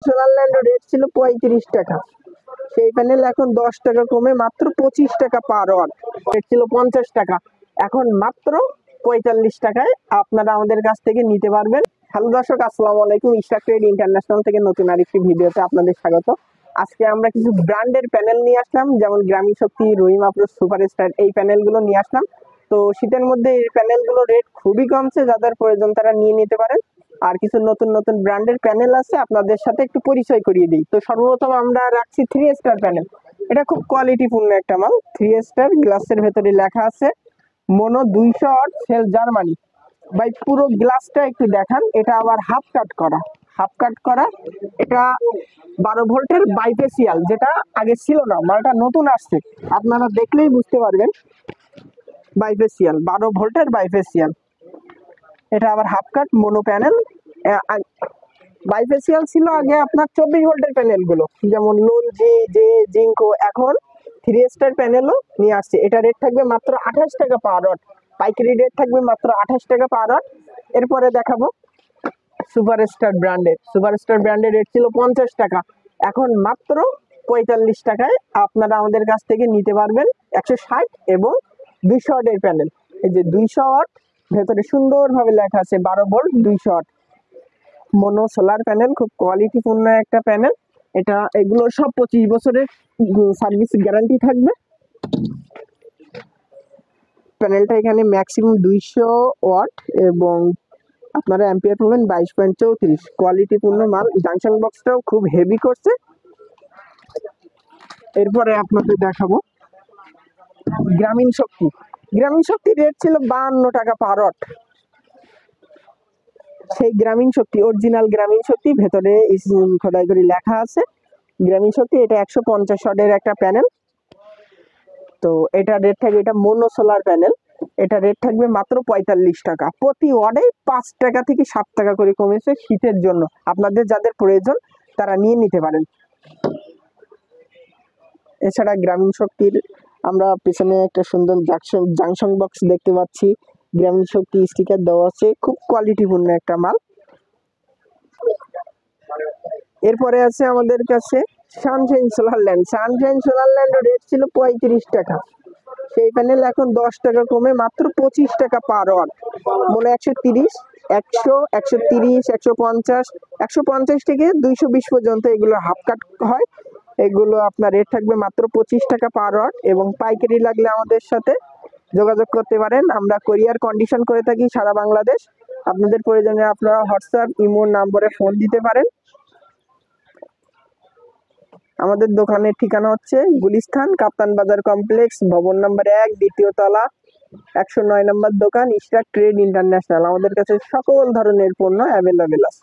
Solar ল্যান্ডের rate ছিল 35 টাকা, সেই প্যানেল এখন 10 টাকা কমে মাত্র 25 টাকা পার ওয়াট। রেট ছিল 50 টাকা, এখন মাত্র 45 টাকায় আপনারা আমাদের কাছ থেকে নিতে পারবেন। হ্যালো দর্শক, আসসালামু আলাইকুম। ইশরাক ট্রেড ইন্টারন্যাশনাল থেকে নতুন আরেকটি ভিডিওতে আপনাদের স্বাগত। আজকে আমরা কিছু ব্র্যান্ডের প্যানেল নিয়ে আসলাম, যেমন গ্রামীণ শক্তি, রহিম আফরোজ, সুপারস্টার, এই প্যানেলগুলো নিয়ে আসলাম। তো শীতের মধ্যে এই প্যানেলগুলো রেট খুবই কমছে, যাদের প্রয়োজন তারা নিয়ে নিতে পারেন। আর কিছু নতুন নতুন ব্র্যান্ডের প্যানেল আছে, আপনাদের সাথে একটু পরিচয় করিয়ে দিই। তো সর্বপ্রথম আমরা রাখছি 3 স্টার প্যানেল। এটা খুব কোয়ালিটিপূর্ণ একটা মাল। 3 স্টার গ্লাসের ভেতরে লেখা আছে মোনো 200 ওয়াট সেল জার্মানি। ভাই পুরো গ্লাসটা একটু দেখান, এটা আবার হাফ কাট করা। এটা 12 ভোল্টের বাইফেসিয়াল, যেটা আগে ছিল না, মালটা নতুন আসছে, আপনারা দেখলেই বুঝতে পারবেন। বাইফেসিয়াল 12 ভোল্টের বাইফেসিয়াল, এটা আবার হাফ কাট মোনো প্যানেল। বাইফেসিয়াল ছিল আগে আপনার 24 ভোল্টের প্যানেল গুলো, যেমন লনজি, জিঙ্কো। এখন 3 স্টার প্যানেলও নিয়ে আসছে। এটা রেট থাকবে মাত্র 28 টাকা পার ওয়াট, পাইকারি রেট থাকবে মাত্র 28 টাকা পার ওয়াট। এরপরে দেখাবো সুপারস্টার ব্র্যান্ডের রেট ছিল 50 টাকা, এখন মাত্র 45 টাকায় আপনারা আমাদের কাছ থেকে নিতে পারবেন 160 এবং 200 ওয়াটের প্যানেল। এই যে 200 ওয়াট, ভেতরে সুন্দরভাবে লেখা আছে 12 volt 200 watt mono solar panel, খুব কোয়ালিটিপূর্ণ একটা প্যানেল। এগুলো সব 25 বছরের সার্ভিস গ্যারান্টি থাকবে। প্যানেলটা এখানে ম্যাক্সিমাম 200 ওয়াট এবং আপনারা অ্যাম্পিয়ার পাবেন 22.34। কোয়ালিটিপূর্ণ মাল। জাংশন বক্সটাও খুব হেভি করছে। এরপরে আপনাদের দেখাবো গ্রামীণ শক্তি রেট ছিল 52 টাকা পার ওয়াট। সেই গ্রামীণ শক্তি, অরিজিনাল গ্রামীণ শক্তি, ভেতরে খোদাই করে লেখা আছে গ্রামীণ শক্তি। এটা 150 ওয়াটের একটা প্যানেল। তো এটা রেট থাকবে, এটা মোনো সোলার প্যানেল, এটা রেট থাকবে মাত্র 45 টাকা। প্রতি ওয়ার্ডে 5 টাকা থেকে 7 টাকা করে কমেছে শীতের জন্য। আপনাদের যাদের প্রয়োজন তারা নিয়ে নিতে পারেন। এছাড়া গ্রামীণ শক্তির আমরা পেছনে একটা সুন্দর জাংশন বক্স দেখতে পাচ্ছি, গ্রামীণ শক্তি স্টিকার দেওয়া আছে, খুব কোয়ালিটিপূর্ণ একটা মাল। এরপরে আছে আমাদের কাছে সানশাইন সোলার ল্যান্ডের রেট ছিল 35 টাকা, সেই প্যানেল এখন 10 টাকা কমে মাত্র 25 টাকা পার ওয়াট। মনে 130, 100, 130, 150, 150 থেকে 220 পর্যন্ত এগুলো হাফ কাট হয়। এগুলো আপনার রেট থাকবে মাত্র 25 টাকা পার ওয়াট এবং পাইকারি লাগলে আমাদের সাথে যোগাযোগ করতে পারেন। আমরা কোরিয়ার কন্ডিশন করে থাকি সারা বাংলাদেশ। আপনাদের প্রয়োজনে আপনারা হোয়াটসঅ্যাপ, ইমো নম্বরে ফোন দিতে পারেন। আমাদের দোকানের ঠিকানা হচ্ছে গুলিস্তান কাপ্তান বাজার কমপ্লেক্স, ভবন নম্বর 1, দ্বিতীয় তলা, 109 নম্বর দোকান, ইশরাক ট্রেড ইন্টারন্যাশনাল। আমাদের কাছে সকল ধরনের পণ্য অ্যাভেলেবেল আছে।